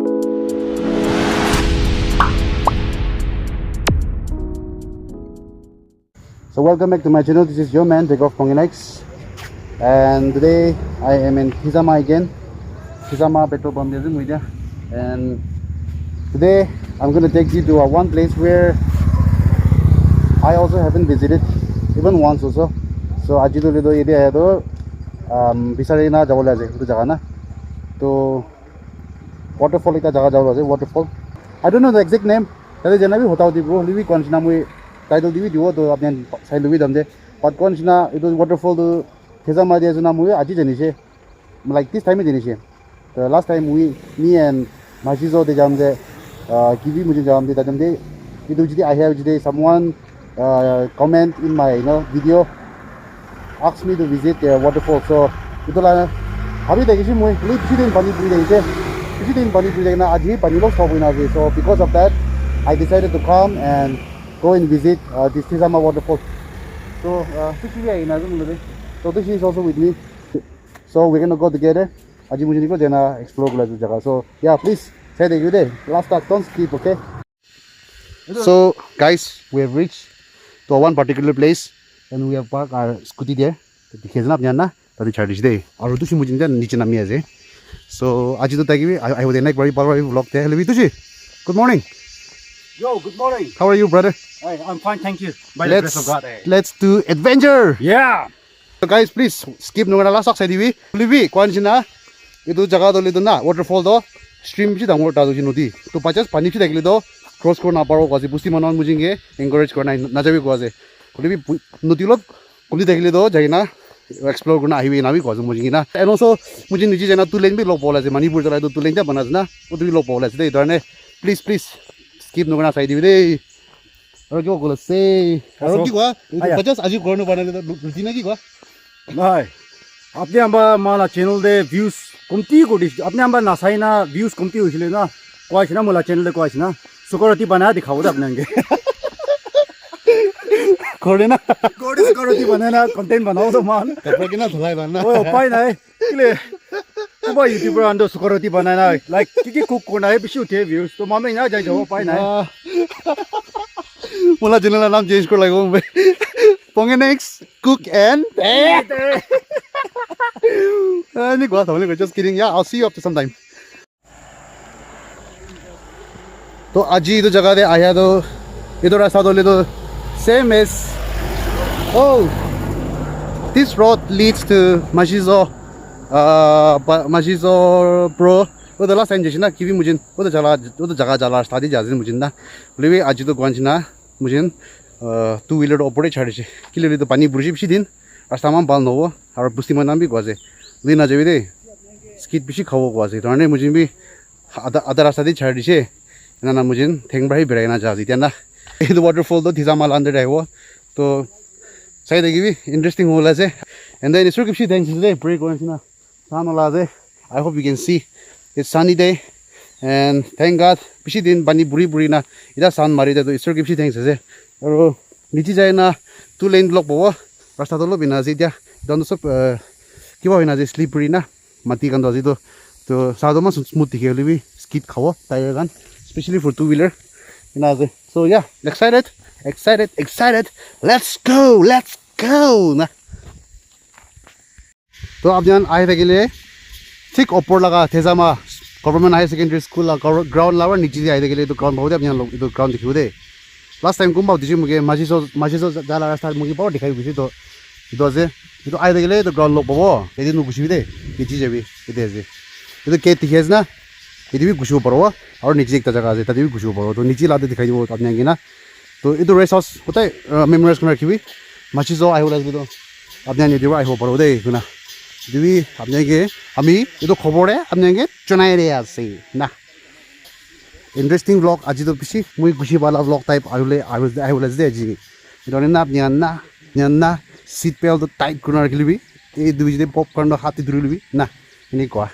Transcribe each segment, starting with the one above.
So welcome back to my channel. This is your man, Takeoff Ponginex, and today I am in Thizama again. Thizama petrol pump media, and today I'm going to take you to one place where I also haven't visited even once also. So aji to lido ide hai to bisari na jawole ase itu jaga na to waterfall ekta jaga jawole ase waterfall. I don't know the exact name. Tade jana bhi hota hoti bro libi kon na mui title divi diwo to apne side libi damde but kon na itu waterfall to Thizama dia jana mui aji jani che like this time jani che. The last time me and Mashizo de jamde kiwi mujhe jamde tajamde itu jidi I have jidi someone comment in my video asked me to visit the waterfall. So itu la abhi dekhi mui li bisi din pani puri dekhi che bisi din pani puri na aji pani lo stop hoina ase. So because of that I decided to come and go and visit this Thizama waterfall. So so this is also with me, so we're gonna go together. Aji mujhe niko jana explore kula tu jaga. So yeah, please say the you there last part, don't skip, okay? So guys, we have reached to one particular place and we have parked our scooty there. Dikhe na apne na tadi chhadi de aru tushi mujhe niche nami ase. So aji to tagi I would like very vlog there. Hello tushi, good morning. Yo, good morning. How are you, brother? Hey, I'm fine, thank you. By the grace of God. Let's do adventure. Yeah. So guys, please skip no last side divi. Livi kwanchina itu jaga do lido na waterfall do stream chi dangor ta do chi nodi. To pachas pani chi dakli do cross ko na paro ko ase busti manon mujinge encourage korna na jabi ko ase. Livi nodi lot kuli dakli do jaina explore korna highway na bi ko ase mujinge na. And also mujhe niche jana tu lane bi log bola ase manipur jala do tu lane ja bana na udu bi log bola ase de idar please skip no na side divi de. Aru kyo kola se aru ki kwa pachas aji korno banale do rutina ki kwa Bhai, apne amba mala channel de views komti ko dis apne amba nasai na views komti hoisile na koi china mala channel de koi china sukaroti bana dikhao de apne ange kore na sukaroti bana content banao to man kapra kina dhalai bana oi upai nai kile kuba youtuber ando sukaroti bana na like kiki cook ko na bishi uthe views to mama ina jai jaw upai nai mola channel naam change kor lago be Ponginex cook and just kidding. Yeah, I'll see you after some time. So aji to jaga de aya to ido rasta do le to same as this road leads to Mashizo Pro. वो तो last time जैसे ना kiwi मुझे वो तो जगह जला start ही जाते मुझे ना बोले आज तो कौन सी ना मुझे टू व्हीलर ऑपरेट छाड़ी से किले तो पानी बुर्जी बिसी दिन रास्ता में बाल नहो और बुस्ती में नाम भी गुआजे लेना चाहिए दे स्किट बिसी खाओ गुआजे तो अने मुझे भी आधा रास्ता दी छाड़ी से ना मुझे थेंग भाई बेरायना चाहती थी ना ये तो वाटरफॉल तो थिजामा अंदर है वो तो सही देगी भी इंटरेस्टिंग होला से एंड देन इसरो किसी थैंक्स टुडे ब्रेक कौन सी ना सान होला से I hope you can see it's sunny day and thank God bishi din bani buri na ida sun mari da to isor ki bishi thanks ase aro nichi jai na two lane block bo rasta to lo bina ase dia don so kiba hoina je slippery na mati kan do ase to sa do ma smooth dikhe libi skid khawo tire gan especially for two wheeler ina ase. So yeah, excited, let's go na to ab jan aaye thake le ठीक ऊपर लगा थेजामा government higher secondary school ground लावर नीचे आए के लिए तो ग्राउंड बहुत यहाँ लोग ग्राउंड दिखियो दे लास्ट टाइम कुम बाउदी मुझे माजिसो जाला रास्ता मुझे पावर दिखाई गुसी तो इतो से इतो आए के लिए तो ग्राउंड लोग पावो यदि नु गुसी दे नीचे जेबी इते से इतो के तिखेस ना यदि भी गुसी ऊपर हो और नीचे एक जगह से तभी गुसी ऊपर हो तो नीचे लाते दिखाई दो अपने आगे ना तो इतो रेस्ट हाउस होता है मेमोराइज करना रखी माजिसो आए होला तो अपने आगे दिवा आए ऊपर हो दे ना दिवी अपने के हमी ये तो खबर है अपने के चुनाई रे आसे ना इंटरेस्टिंग व्लॉग आज तो पिसी मुई खुशी वाला व्लॉग टाइप आई वाला दे जी इधर ना न्याना सीट पे तो टाइट करना रख लिबी ये दुबी जे पॉपकॉर्न दो हाथी धुरी लिबी ना इने को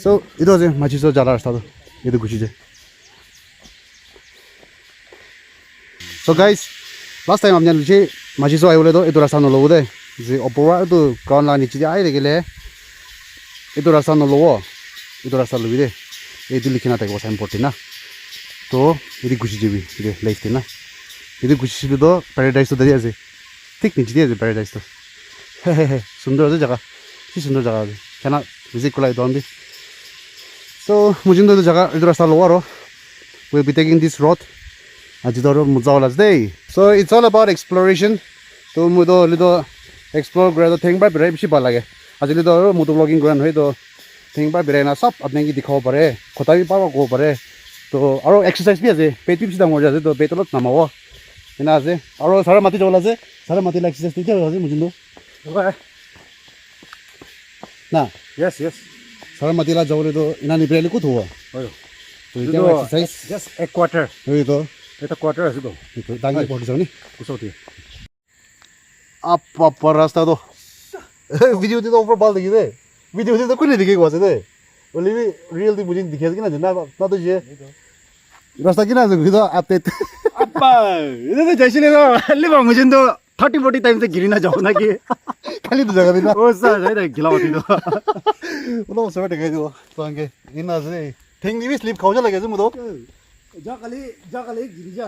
सो इधर जे माचिसो जाला रास्ता तो ये तो खुशी जे. So guys, last time हमने नीचे माचिसो आए बोले तो इधर रास्ता न लो दे जे ऊपर तो ग्राउंड ला नीचे आए देखे ले इधर रास्ता न लो इधर रास्ता लो भी दे এইটো লিখি নাথাকিব সাইনবোৰ্ডে না তো এদি গুচি যাবি দে লাইফতে না এদি গুচিছিলো তো প্যারাডাইসটো দাঁড়িয়ে আছে ঠিক নিচে আছে প্যারাডাইসটো হে সুন্দর আছে জায়গা কি সুন্দর জায়গা আছে কেন ভিজিট করলাই তো আমি সো মুজিন তো জায়গা এই রাস্তা লো আরো we'll be taking this road আজি ধরো মজাওয়ালাস দেই so it's all about exploration তো মুদো লিদো explore করে তো থিং বা বেরে বেশি ভাল লাগে আজি লিদো মুদো ব্লগিং করান হয় তো থিং বা বেরে না সব আপনি কি দেখাও পারে কথা বি পাবো কো পারে তো আর এক্সারসাইজ বি আছে পেট বি দাম আছে তো পেটলত নামাও এনা আছে আর সারা মাটি জল আছে সারা মাটি এক্সারসাইজ দিতে আছে মুজিন তো না yes সারা মাটি লা যাবলে তো ইনা নিবরেলি কত হওয়া তো এটা এক্সারসাইজ just a quarter ওই তো এটা quarter আছে তো তো দাঙ্গি পড়ে যাও নি কুসৌতি apa rasta to video ti to over bal dikhi de video ti to kuni dikhi ko ase de oli bi real ti mujhe dikhi ase kina na to je rasta kina ase video update appa ida to jaisile no le ba mujhe to 30 40 times se giri na jao na ki khali to jaga bina o sa jai da gilawati to uno so dekhai do to ange ina ase thing ni bi sleep khauja lage ase mudo jagali giri ja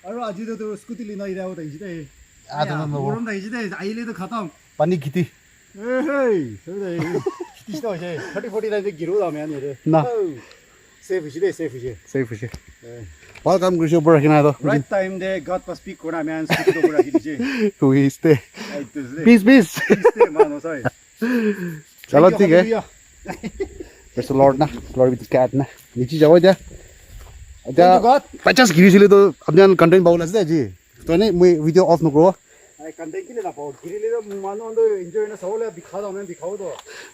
aro aji to scooty lina ira ho dai jide গরম দাইছে দে আইলে তো খতম pani khiti এই সেই দে কিছ তো আছে 30 40 দাইছে গিরো দামে আনি রে না safe হিসে De safe হিসে welcome grisho bro kina to right time de god must speak kora man scooty to kora diche we stay peace mano sai chalo ठीक है there's a lord na lord with the cat na niche jao ja ja 50 गिरी छिले तो अपने content bowl আছে जी तो नहीं मैं video of न करो आई कंटेंट के लिए ना पाओ गिरी ले तो मानो तो एंजॉय ना सब ले दिखा दो मैं दिखाओ तो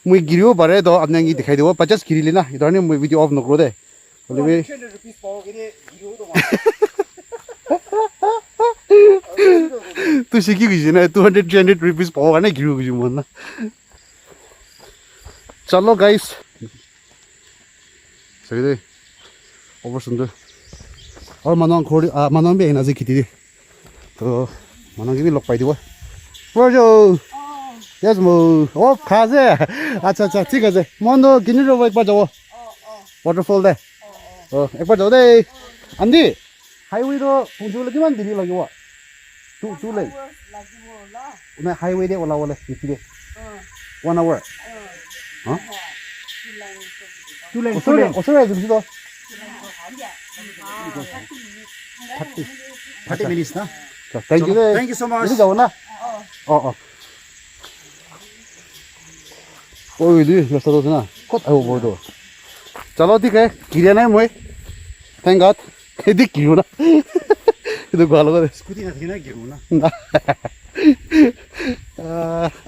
मैं गिरियो बारे तो अपने की दिखाई दो 50 गिरी लेना इधर नहीं मैं वीडियो ऑफ न करो दे बोले भी ₹100 पाओ के लिए गिरो तो तू सीखी कुछ ना 200 300 रुपीस पाओ ना गिरो कुछ मन ना चलो गाइस सही दे ओवर सुंदर और मनों भी है ना जी खेती दे तो मनों की भी लोग पाई थी वो रोजो यस मो ओ खासे अच्छा ठीक है मन तो किन्युरुवो एक बार जाओ वाटरफॉल दे एक बार जाओ दे अंदी हाईवे तो पुंजो लगी मान दिली लगी वो तू ले मैं हाईवे दे वाला खेती दे 1 hour हाँ 2 lane ओसरे जुम तो 30 minutes na thank you so much đi जाओ ना ओए दी रास्ता तो ना कत आयो बोर्ड चलो ठीक है गिरे ना मैं थैंक गॉड केदी गिरो ना ಇದು ಗಾಲಗ ಸ್ಕೂಟಿ ನಾ ದಿನ ಗಿರೋನಾ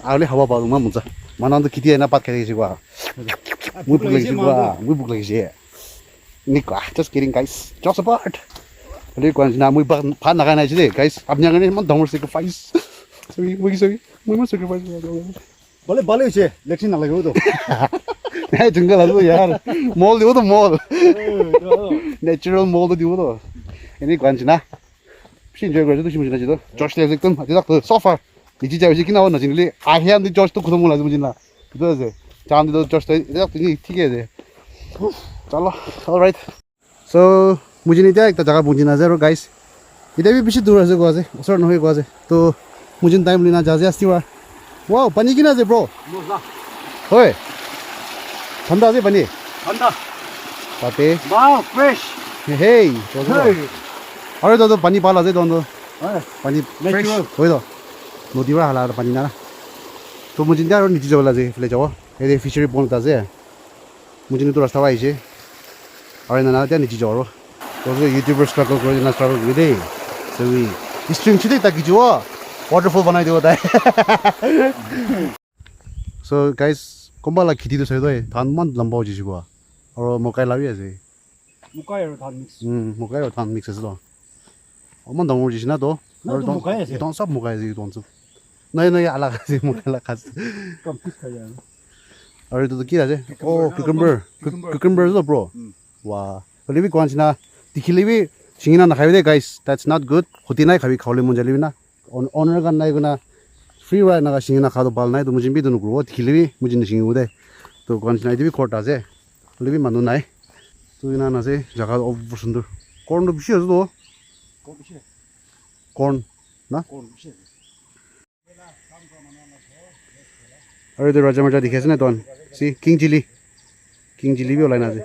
ಆಲೆ ಹವಾ ಬಾದು ಮಾ ಮುಂಚ ಮನಂದು ಕಿತಿ ಏನ ಪಾತ್ ಕರೆ ಸಿಗವಾ muy buk lagi sih ini kah just kidding guys just apart jadi kau nak muy pan nak aja deh guys abnya kan ini mau dong sacrifice sorry mau sacrifice boleh sih leksi nak lagi tu junggal itu yaar mall dia tu mall natural mall tu dia tu ini kau nak sih enjoy kerja tu sih mungkin aja tu Josh lihat itu ada tu so far di sini jauh sih kena awak nanti akhirnya di Josh tu ketemu lagi mungkin lah itu aja jangan itu Josh tu ini ठीक है चलो alright so मुझे नहीं दिया एक जगह पहुंची ना ज़रूर guys इधर भी पीछे दूर है गोवा से उसर नहीं गोवा से तो मुझे टाइम लेना जाजे आस्ती हुआ वाह पानी की ना जे ब्रो होए ठंडा से पानी ठंडा पाते वाह फ्रेश हे अरे तो पानी पाला से दोनों पानी फ्रेश होए तो नदी वाला हालात पानी ना तो मुझे क्या और नीचे जाओ लाजे ले जाओ ये फिशरी पॉन्ड ताजे मुझे तो रास्ता वाई छे और ना ना क्या नीचे जाओ तो यूट्यूबर स्ट्रगल करो ना स्ट्रगल कर दे so स्ट्रीम छिटे ताकि जो वाटरफॉल बनाई दे होता है so guys कोम्बाला खेती तो सही तो है धान मन लंबा हो जिसको और मकाई लावी ऐसे मकाई और धान मिक्स मकाई और धान मिक्स ऐसे तो और मन दंगोर जिसना तो और मकाई ऐसे तो सब मकाई ऐसे तो नहीं अलग ऐसे मकाई अलग खास कम किस खाया और itu tuh kira aja oh cucumber itu bro wah kalau lebih kuan cina dikili singina nak khawi deh guys that's not good hoti nai khawi khawle mun jali na owner kan nai guna free ride naga singina khado bal nai to mujin bi dunu gro dikili mujin singi ude to kuan cina itu bi kort aja lebih manu nai ইনা আছে জায়গা অবশ্য সুন্দর corn তো বেশি আছে তো corn না আর এদের রাজা মাজা দেখে আছে না তখন সি কিং চিলি বি ওলাই না আছে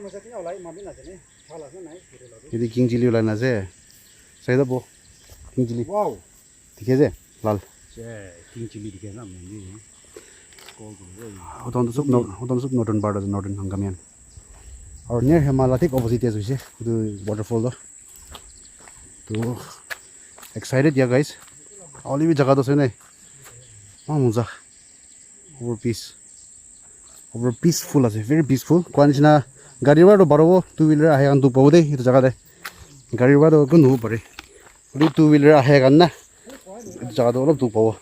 এদি কিং চিলি ওলাই না আছে চাই যাব কিং চিলি দেখে আছে লাল কিং চিলি দেখে না তখন তো সব নতুন বার্ড আছে নতুন হাঙ্গামিয়ান আর নিয়ার হেমালা ঠিক অপোজিট আছে ಇದು waterfall তো excited ya guys all भी जगह तो से नहीं मजा over peaceful আছে very peaceful কোনছিনা গাড়ি বাড়ো বাড়ো টু হুইলার আহে আন দু পাবো দে এটা জায়গা দে গাড়ি বাড়ো কোন হবো পারে ওই টু হুইলার আহে গান না জায়গা তো অলপ দু পাবো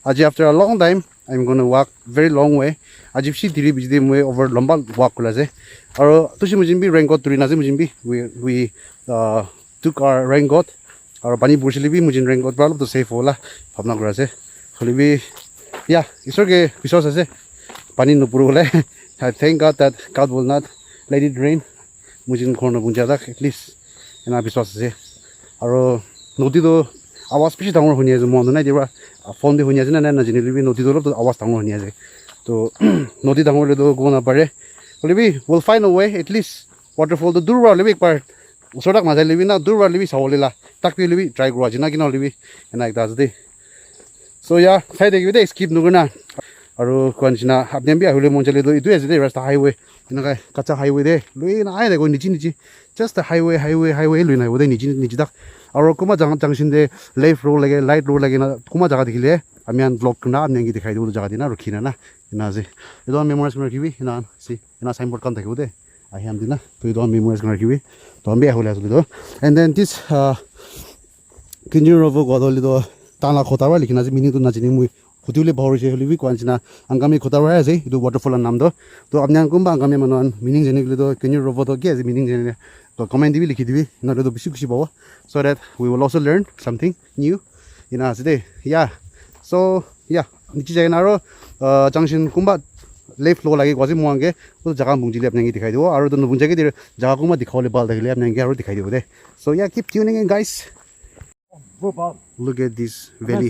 আজি after a long time I'm going to walk very long way আজি ফি ধীরে বিজে মই over লম্বা walk করা আছে আর তুই মুজিনবি raincoat তুই নাজে মুজিনবি we took our raincoat আর পানি বসিলিবি মুজিন raincoat পালো তো সেফ होला ভাবনা করা আছে হলিবি ইয়া ঈশ্বরকে বিশ্বাস আছে পানি নুপুর হলে I thank God that God will not let it rain মুজিন কোন বুঞ্জাদা at least এনা বিশ্বাস আছে আর নদী তো আওয়াজ বেশি ডাঙৰ শুনি আছে মন নাই দিবা ফোন দি শুনি আছে না না জানিলিবি নদী তো অলপ আওয়াজ ডাঙৰ শুনি আছে তো নদী ডাঙৰ হলে তো গো না পারে হলিবি we'll find a way at least waterfall তো দূৰ হলিবি একবাৰ ওচৰক মাজা লিবি না দূৰ লিবি চাবলিলা তাক লিবি ট্ৰাই কৰা জিনা কিনা লিবি এনা একটা আছে দে so ya চাই দেখিবি দে স্কিপ নকৰনা আৰু কোনছিনা আপনি বি আহিলে মন চলে তো ইটো আছে দে ৰাস্তা হাইৱে এনেকা কাঁচা হাইৱে দে লৈ না আই দেখো নিচি just a highway লৈ নাই ওদে নিচি তাক আৰু কোমা জাংশন দে লেফট ৰোড লাগে লাইট ৰোড লাগে না কোমা জায়গা দেখিলে আমি আন ব্লগ না আমি কি দেখাই দিব জায়গা দিনা ৰখি না না যে এটো মেমোৰাইজ কৰি ৰাখিবি না সি না সাইনবোৰ্ড কাম থাকিব দে আহি আম দিনা তো এটো মেমোৰাইজ কৰি ৰাখিবি তো আমি আহিলে আসলে তো and then this KENYÜRÜVO গদলি তো টানা খতাবা লিখিনা যে মিনিং তো না জানি মই হতিলে ভাৱৰিছে হলিবি কোনছিনা আংগামি খতাবা আছে এটো ওয়াটাৰফলৰ নাম তো আপনি কোনবা আংগামি মানুহ মিনিং জানিলে তো KENYÜRÜVO তো কি আছে মিনিং জানিলে তো কমেন্ট দিবি লিখি দিবি নহলে তো বেছি খুশি পাব so that we will also learn something new in us today yeah so yeah নিচে যায় না আৰু জাংশন কোনবা লেফট লো লাগে গজি মঙ্গে তো জায়গা বুঞ্জিলে আপনি দেখাই দিব আৰু তো বুঞ্জাকে দি জায়গা কোনবা দেখাবলে ভাল দেখিলে আপনি আৰু দেখাই দিব দে so yeah keep tuning in guys look at this valley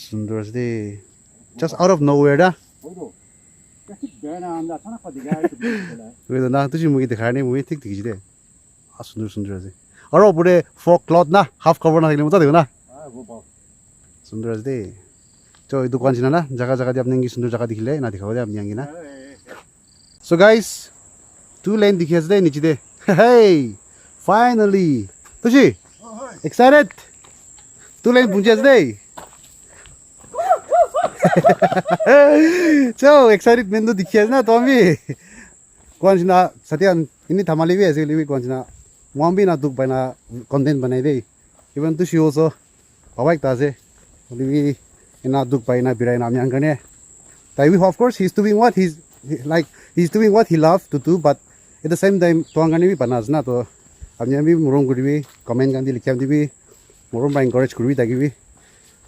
সুন্দর আছে just out of nowhere da ওই না তুই মুই দেখাই নাই মুই ঠিক দেখিছি দে সুন্দর আছে আর উপরে ফগ ক্লথ না হাফ কভার না থাকলে মতো দেখো না সুন্দর আছে দে তো এই দোকান ছিল না জায়গা দিয়ে আপনি কি সুন্দর জায়গা দেখিলে না দেখাবো দে আপনি আঙ্গি না so guys two lane দেখি আছে দে নিচে দে hey finally তুই excited two lane বুঝে আছে দে so excited mendo dikhias na to ami konsina satian ini thamali bi ase libi konsina mombi na duk baina content banai dei even to show so babai ta ase libi ina duk baina birai na amyang kane tai we of course he's doing what he loves to do but at the same time to angani bi banas na to amyang bi morom guribi comment kan di likham dibi morom ba encourage kuribi tagibi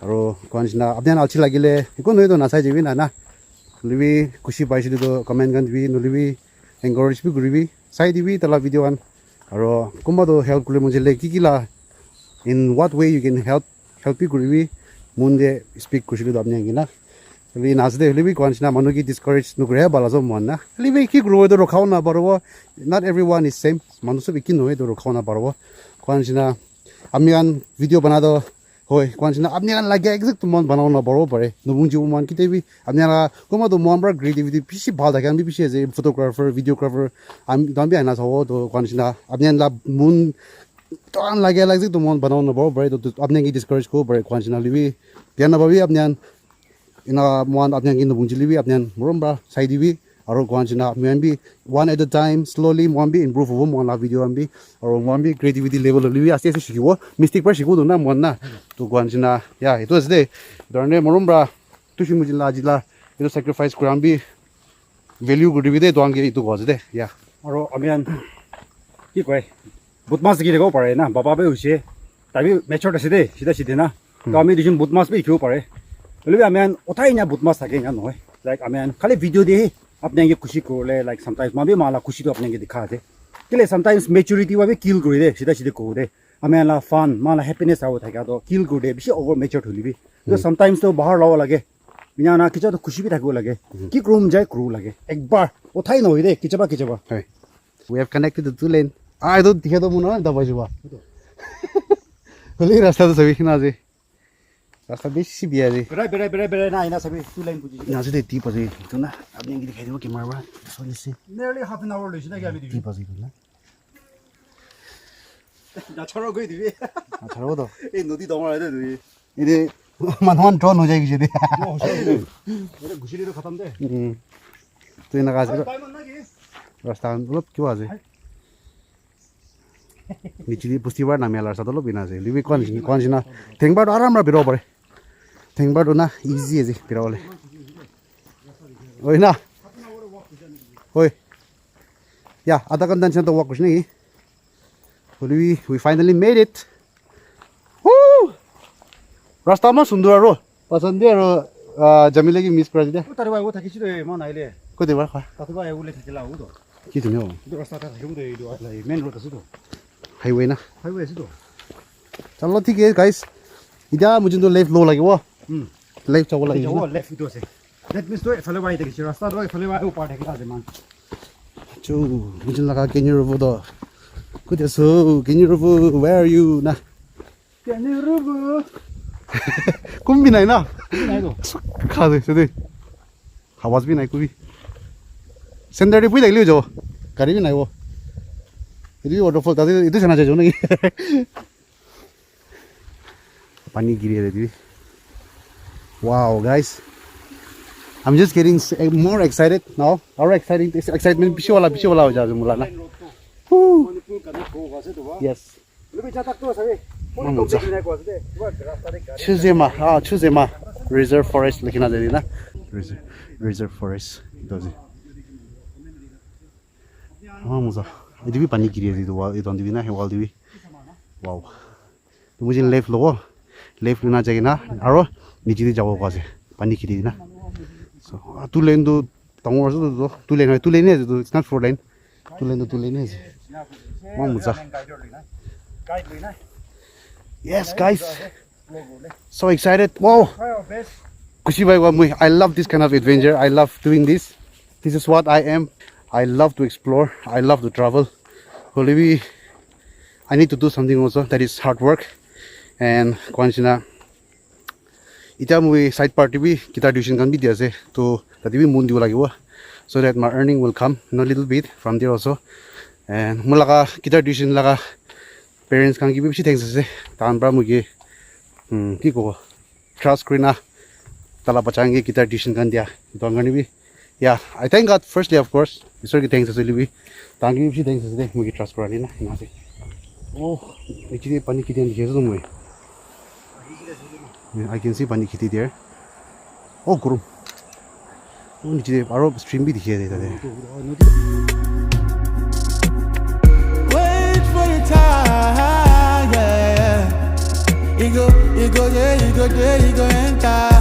আৰু কোনছিনা আপনি আলছি লাগিলে একো নয় তো নাচাই যাবি না লিবি খুশি পাইছিলি তো কমেন্ট গান দিবি নলিবি এনকারেজ বি কৰিবি চাই দিবি তালা ভিডিঅ' গান আৰু কোনোবা তো হেল্প কৰিলে মুজিলে কি লা in what way you can help বি কৰিবি মুন দে স্পিক কৰিছিলো তো আপনি কিনা লিবি নাচদে লিবি কোনছিনা মানুহ কি ডিসকাৰেজ নকৰে বালাজ মন না লিবি কি কৰিব তো ৰখাও না পাৰব নট এভৰিৱান ইজ সেম মানুহ সব কি নহয় তো ৰখাও না পাৰব কোনছিনা আমি গান ভিডিঅ' বনা তো হয় কোনছিনা আপনি গান লাগে একজেক্ট মন বানাও না পারব পারে নবুঞ্জি মন কিতেবি আপনারা কোমা তো মন বড় ক্রিয়েটিভিটি বেশি ভালো থাকে আমি বেশি যে ফটোগ্রাফার ভিডিওগ্রাফার আমি দামি আনা চাও তো কোনছিনা আপনি লা মন টান লাগে একজেক্ট মন বানাও না পারব পারে তো আপনি কি ডিসকারেজ করব পারে কোনছিনা লিবি জ্ঞান ভাবি আপনি ইনা মন আপনি কি নবুঞ্জি লিবি আপনি মরমবা চাই দিবি আৰু কোনছিনা আমি বি one at a time slowly মন বি ইমপ্ৰুভ হ'ব মন লা ভিডিঅ' আমি আৰু মন বি ক্ৰিয়েটিভিটি লেভেল লিবি আস্তে আস্তে শিকিব মিস্টেক পৰা শিকো না মন না তো কোনছিনা ইয়া এটো আছে দে ধৰণে মৰমবা তুই মুজিলা আজিলা এটো স্যাক্ৰিফাইস কৰাম বি ভ্যালু গুডিবি দে তো আংগে এটো গজে দে ইয়া আৰু আমি কি কয় বুটমাছ কি দেখাব পাৰে না বাবা বে হৈছে তাবি মেচৰ আছে দে সিধা না তো আমি দিছুন বুটমাছ বি শিকিব পাৰে বলিবি আমি ওঠাই না বুটমাছ থাকে না নহয় like I mean खाली वीडियो दे अपने ये खुशी को ले like sometimes माँ भी माला खुशी तो अपने के दिखा दे के लिए sometimes maturity वाले kill कर दे सीधा सीधे को दे हमें ला fun माला happiness आओ था क्या तो kill कर दे बिशी over mature होली भी तो sometimes तो बाहर लाओ लगे बिना ना किचन तो खुशी भी था को लगे कि क्रूम जाए क्रू लगे एक बार वो था ही ना हुई दे किचबा we have connected the two lane I don't दिखे तो मुना दबा जुआ होली रास्ता तो सभी ना जी रास्ता बेसी बिया जी बेरे ना इना सभी two lane पूजी यहाँ से तो टी पजी तो ना आपने इनकी दिखाई दे वो कैमरा में सोली से nearly half an hour लेकिन ना क्या भी टी पजी तो ना ना छोड़ो कोई दिवी अच्छा वो तो ये नदी दौड़ रहे थे दिवी इधे मनोहन ड्रोन हो जाएगी जी मेरे घुसली तो खत्म दे तो इन्हें कहा रास्ता मतलब क्यों आज नीचे पुष्टि बार नाम यार साथ लो बिना से लिवी कौन सी ना थिंग बार आराम रहा बिरो पड़े थिंग बार तो ना इजी है जी बिरो वाले ओए ना ओए या आधा घंटा से तो वॉक कुछ नहीं we finally made it रास्ता में सुंदर रो पसंद है रो जमीले की मिस कर दिया तारे भाई वो था किसी तो मन आइले कोई देवर खा ताते भाई वो ले थकेला वो तो की तुम हो तो रास्ता था क्यों दे दो लाइक मेन रोड से तो हाईवे ना हाईवे से तो चलो ठीक है गाइस इधर मुझे तो लेफ्ट लो लगे वो लेफ्ट चलो लगे वो लेफ्ट तो से दैट मींस तो फले भाई देखिए रास्ता तो फले भाई ऊपर ठेकेला दे मान जो मुझे लगा केन्यूरुवो तो कुछ ऐसा केन्यूरुवो where are you ना केन्यूरुवो कुम भी नहीं ना नहीं तो खा दे सीधे आवाज भी नहीं कोई सेंटर भी देख लियो जो गाड़ी भी नहीं वो इधर वाटरफॉल ताकि इधर से ना जाओ ना पानी गिरी है दीदी wow guys I'm just getting more excited now our excitement पिछे वाला हो जाए मुला ना yes Thizama reserve forest लिखना चाहिए ना reserve forest itu sih मुझे इधर भी पानी गिरी है तो इधर भी ना है वाल भी wow तो मुझे लेफ्ट लो लेफ्ट लेना चाहिए ना और नीचे जाओ वहाँ से पानी गिरी ना so two lane तो तंगोर से तो two lane है तो it's not four lane two lane है मुझे yes guys so excited wow खुशी भाई वाह I love this kind of adventure I love doing this is what I am I love to explore I love to travel only I need to do something also that is hard work and konsina ita mui side party bi guitar tuition kan bi dia ase to tati bi mun dibo lagibo so that my earning will come a little bit from there also and mulaga guitar tuition laga parents kan gi bi bishi thanks ase tan bra mui ki ko trust krina tala bachange guitar tuition kan dia to angani bi yeah I thank God firstly of course isor ki thanks ase libi tan gi bishi thanks ase mui trust krani na ina se oh actually pani ki den dikhe so mui I can see pani khiti there oh guru oh niche aro stream bhi dikhe deta hai wait for your time yeah you go enter